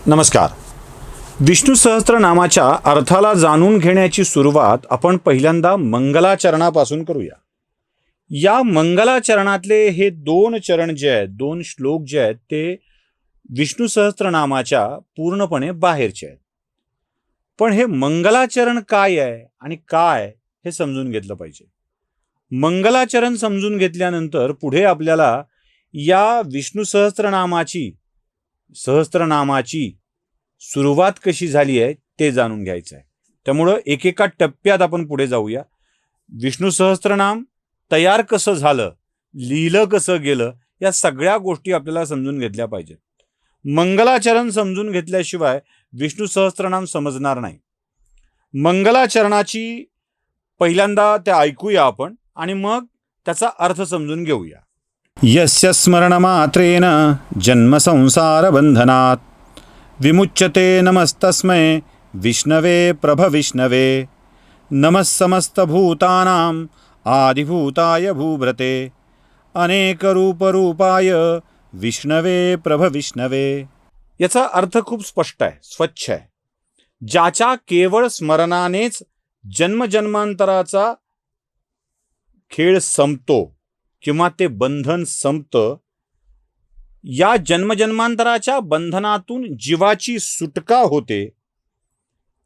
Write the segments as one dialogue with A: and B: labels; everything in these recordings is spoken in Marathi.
A: नमस्कार. विष्णू सहस्त्रनामाच्या अर्थाला जाणून घेण्याची सुरुवात आपण पहिल्यांदा मंगलाचरणापासून करूया. या मंगलाचरणातले हे दोन चरण जे आहेत, दोन श्लोक जे आहेत, ते विष्णू सहस्त्रनामाच्या पूर्णपणे बाहेरचे आहेत. पण हे मंगलाचरण काय आहे आणि काय हे समजून घेतलं पाहिजे. मंगलाचरण समजून घेतल्यानंतर पुढे आपल्याला या विष्णू सहस्त्रनामाची सुरुवात कशी झाली आहे ते जाणून घ्यायचं आहे. त्यामुळं एकेका टप्प्यात आपण पुढे जाऊया. विष्णू सहस्त्रनाम तयार कसं झालं, लिहिलं कसं गेलं, या सगळ्या गोष्टी आपल्याला समजून घेतल्या पाहिजेत. मंगलाचरण समजून घेतल्याशिवाय विष्णू सहस्त्रनाम समजणार नाही. मंगलाचरणाची पहिल्यांदा ते ऐकूया आपण आणि मग त्याचा अर्थ समजून घेऊया. यस्य स्मरणमात्रेण जन्म संसार बंधनात् विमुच्यते नमस्तस्मै विष्णवे प्रभविष्णवे नमः समस्तभूतानां आदिभूताय भूभृते अनेक रूपरूपाय विष्णवे प्रभविष्णवे. याचा अर्थ खूप स्पष्ट आहे, स्वच्छ आहे. ज्याच्या केवळ स्मरणानेच जन्मजन्मांतराचा खेळ संपतो किंवा ते बंधन संपतं, या जन्मजन्मांतराच्या बंधनातून जीवाची सुटका होते,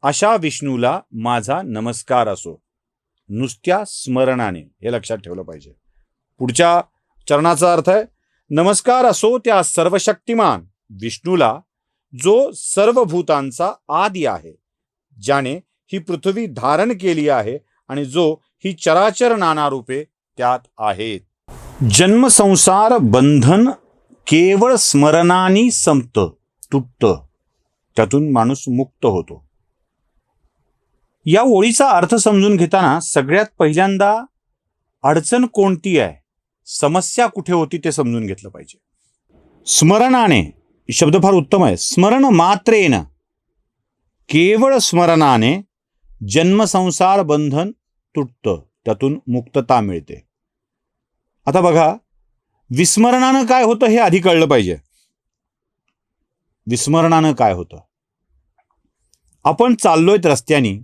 A: अशा विष्णूला माझा नमस्कार असो, नुसत्या स्मरणाने. हे लक्षात ठेवलं पाहिजे. पुढच्या चरणाचा अर्थ आहे, नमस्कार असो त्या सर्वशक्तिमान विष्णूला, जो सर्व भूतांचा आदी आहे, ज्याने ही पृथ्वी धारण केली आहे आणि जो ही चराचर नाना रूपे त्यात आहेत. जन्म संसार बंधन केवळ स्मरणाने संपतं, तुटतं, त्यातून माणूस मुक्त होतो. या ओळीचा अर्थ समजून घेताना सगळ्यात पहिल्यांदा अडचण कोणती आहे, समस्या कुठे होती ते समजून घेतलं पाहिजे. स्मरणाने शब्द फार उत्तम आहे. स्मरण मात्रेन, केवळ स्मरणाने जन्मसंसार बंधन तुटतं, त्यातून मुक्तता मिळते. आता बघा, विस्मरणानं काय होतं हे आधी कळलं पाहिजे. विस्मरणानं काय होतं, आपण चाललोय रस्त्यानी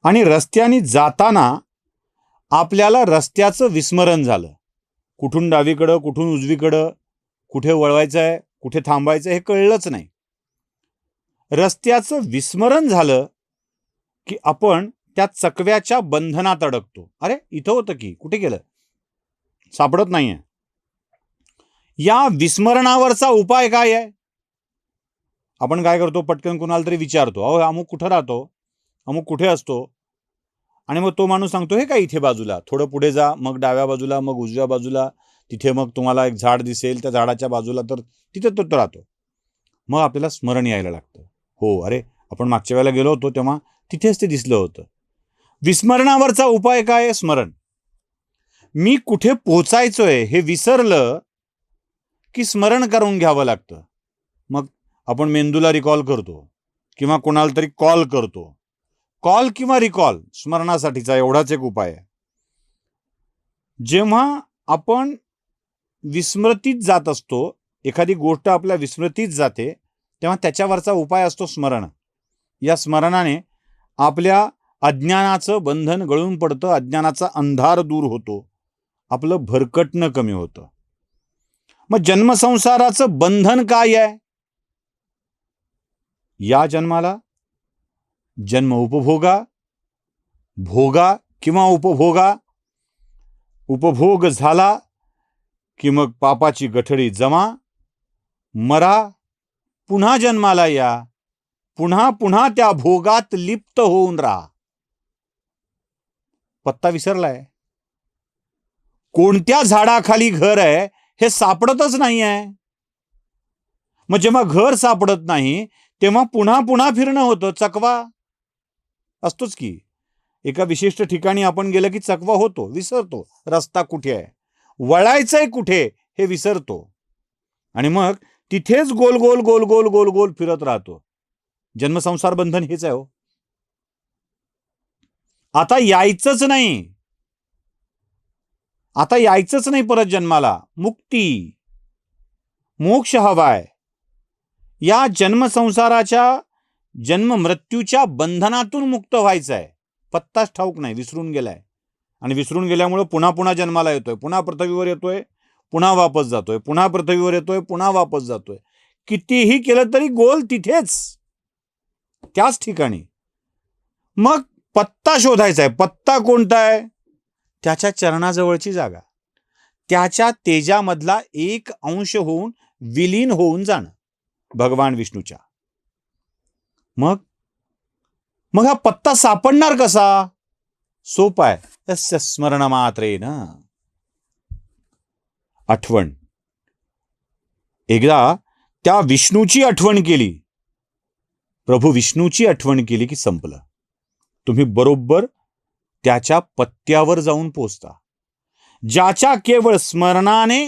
A: आणि रस्त्यानी जाताना आपल्याला रस्त्याचं विस्मरण झालं. कुठून डावीकडं, कुठून उजवीकडं, कुठे वळवायचं आहे, कुठे थांबायचं हे कळलंच नाही. रस्त्याचं विस्मरण झालं की आपण त्या चकव्याच्या बंधनात अडकतो. अरे इथं होतं की, कुठे गेलं, सापडत नाहीये. या विस्मरणावरचा उपाय काय आहे? आपण काय करतो, पटकन कुणाला तरी विचारतो, अहो अमुक कुठं राहतो, अमुक कुठे असतो, आणि मग तो माणूस सांगतो, हे काय इथे बाजूला, थोडं पुढे जा, मग डाव्या बाजूला, मग उजव्या बाजूला, तिथे मग तुम्हाला एक झाड दिसेल, त्या झाडाच्या बाजूला, तर तिथे तो राहतो. मग आपल्याला स्मरण यायला लागतं, हो अरे आपण मागच्या वेळेला गेलो होतो तेव्हा तिथेच ते दिसलं होतं. विस्मरणावरचा उपाय काय आहे? स्मरण. मी कुठे पोचायचोय हे विसरलं की स्मरण करून घ्यावं लागतं. मग आपण मेंदूला रिकॉल करतो किंवा कोणाला तरी कॉल करतो. कॉल किंवा रिकॉल स्मरणासाठीचा एवढाच एक उपाय आहे. जेव्हा आपण विस्मृतीत जात असतो, एखादी गोष्ट आपल्या विस्मृतीत जाते, तेव्हा त्याच्यावरचा उपाय असतो स्मरण. या स्मरणाने आपल्या अज्ञानाचं बंधन गळून पडतं, अज्ञानाचा अंधार दूर होतो, आपलं भरकटणं कमी होतं. मग जन्मसंसाराचं बंधन काय आहे? या जन्माला जन्म उपभोगा, भोगा किंवा उपभोगा, उपभोग झाला की मग पापाची गठडी जमा, मरा, पुन्हा जन्माला या, पुन्हा पुन्हा त्या भोगात लिप्त होऊन राहा. पत्ता विसरलाय. कोणत्या झाडाखाली घर आहे हे सापडतच नाही आहे. मग जेव्हा घर सापडत नाही तेव्हा पुन्हा पुन्हा फिरणं होतं. चकवा असतोच की, एका विशिष्ट ठिकाणी आपण गेलं की चकवा होतो, विसरतो रस्ता कुठे आहे, वळायचंय कुठे हे विसरतो, आणि मग तिथेच गोल गोल गोल गोल गोल गोल फिरत राहतो. जन्मसंसार बंधन हेच आहे हो. आता यायचंच नाही, आता यायचंच नाही परत जन्माला. मुक्ती, मोक्ष हवाय. या जन्मसंसाराच्या जन्म मृत्यूच्या बंधनातून मुक्त व्हायचं आहे. पत्ताच ठाऊक नाही, विसरून गेलाय. आणि विसरून गेल्यामुळे पुन्हा पुन्हा जन्माला येतोय, पुन्हा पृथ्वीवर येतोय, पुन्हा वापस जातोय, पुन्हा पृथ्वीवर येतोय, पुन्हा वापस जातोय. कितीही केलं तरी गोल तिथेच, त्याच ठिकाणी. मग पत्ता शोधायचा आहे. पत्ता कोणता आहे? त्याच्या चरणाजवळची जागा, त्याच्या तेजामधला एक अंश होऊन विलीन होऊन जाणं भगवान विष्णूच्या. मग मग हा पत्ता सापडणार कसा? सोपा आहे. तस्य स्मरण मात्रेन. आठवण. एकदा त्या विष्णूची आठवण केली, प्रभू विष्णूची आठवण केली की संपलं. तुम्ही बरोबर त्याच्या पत्त्यावर जाऊन पोचता. ज्याच्या केवळ स्मरणाने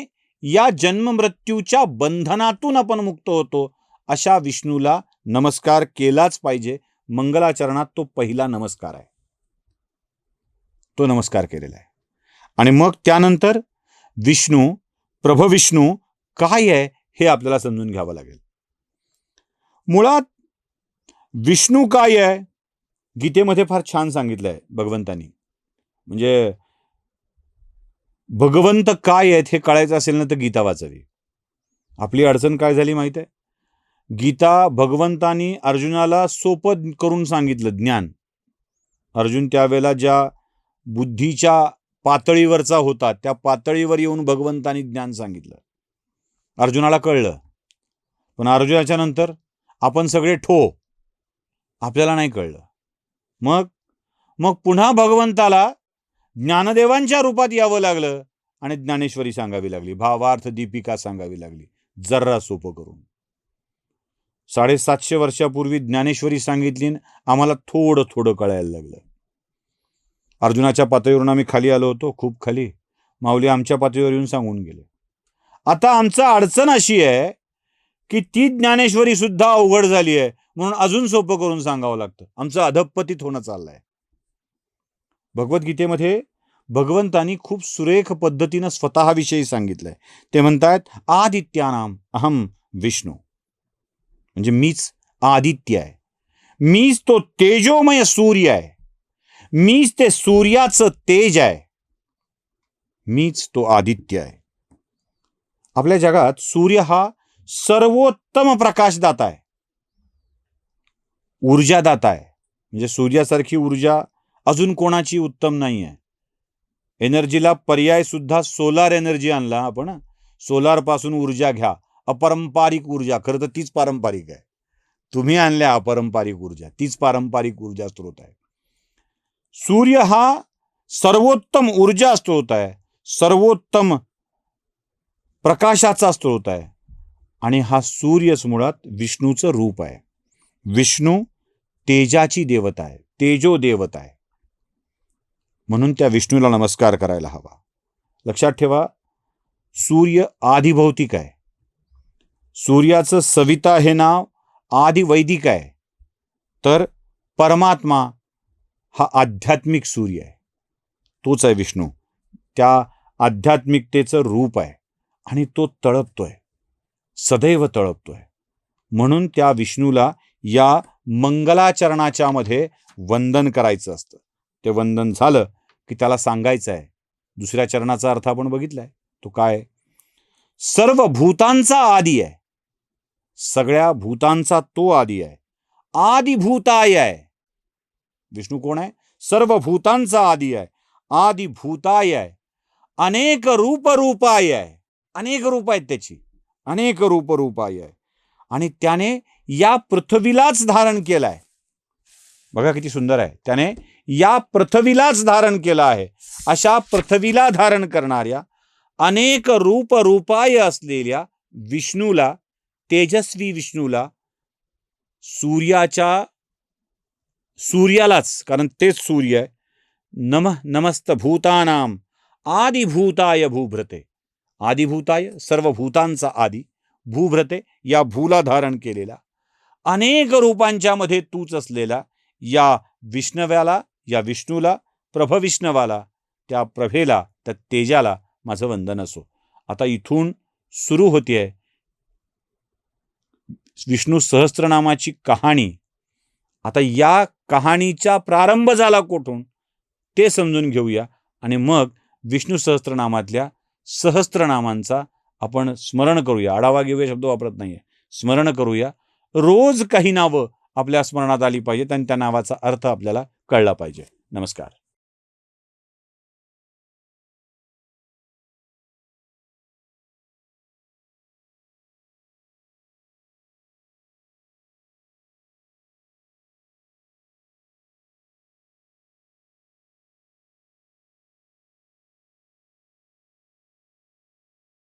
A: या जन्म मृत्यूच्या बंधनातून आपण मुक्त होतो, अशा विष्णूला नमस्कार केलाच पाहिजे. मंगलाचरणात तो पहिला नमस्कार आहे, तो नमस्कार केलेला आहे. आणि मग त्यानंतर विष्णू, प्रभविष्णू काय आहे हे आपल्याला समजून घ्यावं लागेल. मुळात विष्णू काय आहे गीतेमध्ये फार छान सांगितलंय भगवंतांनी. म्हणजे भगवंत काय आहेत हे कळायचं असेल ना तर गीता वाचावी. आपली अडचण काय झाली माहित आहे? गीता भगवंतांनी अर्जुनाला सोपं करून सांगितलं ज्ञान. अर्जुन त्यावेळेला ज्या बुद्धीच्या पातळीवरचा होता, त्या पातळीवर येऊन भगवंतांनी ज्ञान सांगितलं. अर्जुनाला कळलं. पण अर्जुनाच्या नंतर आपण सगळे आपल्याला नाही कळलं. मग पुन्हा भगवंताला ज्ञानदेवांच्या रूपात यावं लागलं आणि ज्ञानेश्वरी सांगावी लागली, भावार्थ दीपिका सांगावी लागली, जर्रा सोपं करून. 750 वर्षापूर्वी ज्ञानेश्वरी सांगितली, आम्हाला थोडं थोडं कळायला लागलं. अर्जुनाच्या पातळीवरून आम्ही खाली आलो होतो, खूप खाली. माऊली आमच्या पातळीवर येऊन सांगून गेले. आता आमचं अडचण अशी आहे की ती ज्ञानेश्वरी सुद्धा अवघड झाली आहे, म्हणून अजून सोपं करून सांगावं लागतं. आमचं अधपतित होणं चाललंय. भगवद्गीतेमध्ये भगवंतांनी खूप सुरेख पद्धतीनं स्वतःविषयी सांगितलंय. ते म्हणतात आदित्यानाम अहम विष्णू, म्हणजे मीच आदित्य आहे, मीच तो तेजोमय सूर्य आहे, मीच ते सूर्याचं तेज आहे, मीच तो आदित्य आहे. आपल्या जगात सूर्य हा सर्वोत्तम प्रकाशदाता आहे, ऊर्जादाता आहे. म्हणजे सूर्यासारखी ऊर्जा अजून कोणाची उत्तम नाही आहे. एनर्जीला पर्याय सुद्धा सोलार एनर्जी आणला आपण. सोलार पासून ऊर्जा घ्या, अपारंपरिक ऊर्जा. खरं तर तीच पारंपरिक आहे. तुम्ही आणल्या अपारंपरिक ऊर्जा, तीच पारंपरिक ऊर्जा स्त्रोत आहे. सूर्य हा सर्वोत्तम ऊर्जा स्त्रोत आहे, सर्वोत्तम प्रकाशाचा स्त्रोत आहे. आणि हा सूर्यच मुळात विष्णूचं रूप आहे. विष्णू तेजाची देवता आहे, तेजो देवता आहे. म्हणून त्या विष्णूला नमस्कार करायला हवा. लक्षात ठेवा, सूर्य आदिभौतिक आहे. सूर्याचं सविता हे नाव आदिवैदिक आहे. तर परमात्मा हा आध्यात्मिक सूर्य आहे, तोच आहे विष्णू. त्या आध्यात्मिकतेचं रूप आहे आणि तो तळपतोय, सदैव तळपतोय. म्हणून त्या विष्णूला या मंगलाचरणाच्या मध्ये वंदन करायचं असतं. ते वंदन झालं की त्याला सांगायचं आहे. दुसऱ्या चरणाचा अर्थ आपण बघितलाय. तो काय? सर्व भूतांचा आदी आहे, सगळ्या भूतांचा तो आदी आहे, आदिभूताय आहे. विष्णू कोण आहे? सर्व भूतांचा आदी आहे, आदिभूताय आहे, अनेक रूपाय आहे. अनेक रूप आहेत त्याची, अनेक रूपाय आहे. आणि त्याने या पृथ्वीलाच धारण केलाय. बघा किती सुंदर आहे. त्याने या पृथ्वीलाच धारण केला आहे. अशा पृथ्वीला धारण करणाऱ्या अनेक रूपाय असलेल्या विष्णूला, तेजस्वी विष्णूला, सूर्यालाच, कारण तेच सूर्य आहे, नमस्त भूतानाम आदिभूताय भूभ्रते. आदिभूताय सर्व भूतांचा आदी, भूभ्रते या भूला धारण केलेला, अनेक रूपांच्या मध्ये तूच असलेला या विष्णव्याला, या विष्णूला, प्रभविष्णवाला, त्या प्रभेला, त्या तेजाला माझं वंदन असो. आता इथून सुरू होतीये विष्णू सहस्त्रनामाची कहाणी. आता या कहाणीचा प्रारंभ झाला कुठून ते समजून घेऊया आणि मग विष्णू सहस्त्रनामातल्या सहस्त्रनामांचा आपण स्मरण करूया. आढावा घेऊया शब्द वापरत नाहीये, स्मरण करूया. रोज काही नावं आपल्या स्मरणात आली पाहिजेत आणि त्या नावाचा अर्थ आपल्याला कळला पाहिजे. नमस्कार.